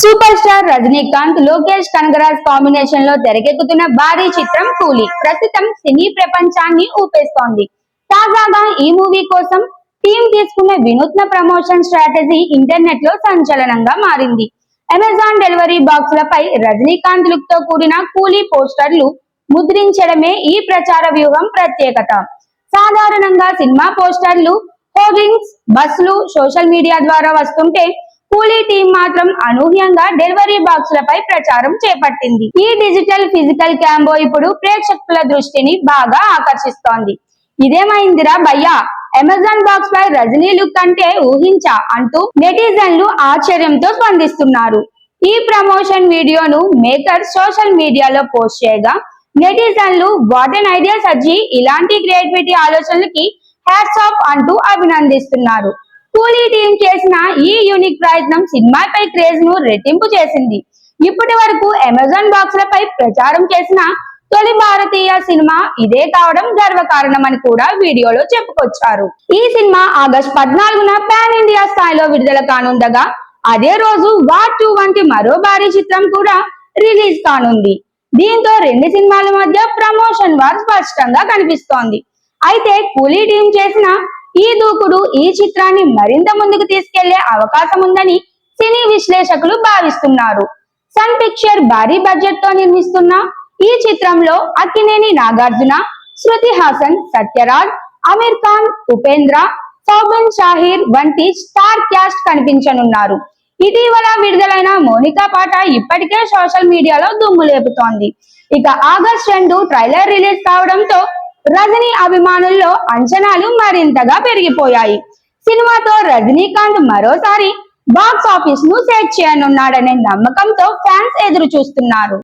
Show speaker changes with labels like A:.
A: Super star Rajinikanth Lokesh Kanagaraj combination లో తెరకెక్కుతున్న భారీ చిత్రం కూలీ ప్రస్తుతం సినీ ప్రపంచాన్ని ఊపేస్తోంది. తాజాగా ఈ మూవీ కోసం టీం తీసుకున్న వినూత్న ప్రమోషన్ స్ట్రాటజీ ఇంటర్నెట్ లో సంచలనంగా మారింది. అమెజాన్ డెలివరీ బాక్సులపై రజనీకాంత్ లుక్ తో కూడిన కూలీ పోస్టర్లు ముద్రించడమే ఈ ప్రచార వ్యూహం ప్రత్యేకత. సాధారణంగా సినిమా పోస్టర్లు హోర్డింగ్స్, బస్సులు సోషల్ మీడియా ద్వారా వస్తుంటే కూలీ టీం మాత్రం అనూహ్యంగా డెలివరీ బాక్సులపై ప్రచారం చేపట్టింది. ఈ డిజిటల్ ఫిజికల్ క్యాంబో ఇప్పుడు ప్రేక్షకుల దృష్టిని బాగా ఆకర్షిస్తోంది. ఇదేమైందిరా భయ్యా, అమెజాన్ బాక్స్ పై రజనీ లుక్ అంటే ఊహించా అంటూ నెటిజన్లు ఆశ్చర్యంతో స్పందిస్తున్నారు. ఈ ప్రమోషన్ వీడియోను మేకర్ సోషల్ మీడియాలో పోస్ట్ చేయగా నెటిజన్లు వాట్ ఎన్ ఐడియా సజ్జీ, ఇలాంటి క్రియేటివిటీ ఆలోచనలకి హ్యాట్స్ ఆఫ్ అంటూ అభినందిస్తున్నారు. కూలీ టీం చేసిన ఈ యూనిక్ ప్రయత్నం సినిమాపై క్రేజ్ ను రెట్టింపు చేసింది. ఇప్పటి వరకు అమెజాన్ బాక్సులపై ప్రచారం చేసిన తొలి భారతీయ సినిమా ఇదే కావడం గర్వకారణమని కూడా వీడియోలో చెప్పుకొచ్చారు. ఈ సినిమా ఆగస్టు 14న పాన్ ఇండియా స్థాయిలో విడుదల కానుండగా అదే రోజు వార్ 2 వంటి మరో భారీ చిత్రం కూడా రిలీజ్ కానుంది. దీంతో రెండు సినిమాల మధ్య ప్రమోషన్ వార్ స్పష్టంగా కనిపిస్తోంది. అయితే కూలీ టీం చేసిన ఈ దూకుడు ఈ చిత్రాన్ని మరింత ముందుకు తీసుకెళ్లే అవకాశం ఉందని సినీ విశ్లేషకులు భావిస్తున్నారు. సన్ పిక్చర్ భారీ బడ్జెట్ తో నిర్మిస్తున్న ఈ చిత్రంలో అక్కినేని నాగార్జున, శృతి హాసన్, సత్యరాజ్, అమీర్ ఖాన్, ఉపేంద్ర, సౌబిన్ షాహీర్ వంటి స్టార్ క్యాస్ట్ కనిపించనున్నారు. ఇటీవల విడుదలైన మోనికా పాట ఇప్పటికే సోషల్ మీడియాలో దుమ్ము లేపుతోంది. ఇక ఆగస్టు 2 ట్రైలర్ రిలీజ్ కావడంతో రజనీ అభిమానుల్లో అంచనాలు మరింతగా పెరిగిపోయాయి. సినిమాతో రజనీకాంత్ మరోసారి బాక్స్ ఆఫీస్ ను సెట్ చేయనున్నాడనే నమ్మకంతో ఫ్యాన్స్ ఎదురు చూస్తున్నారు.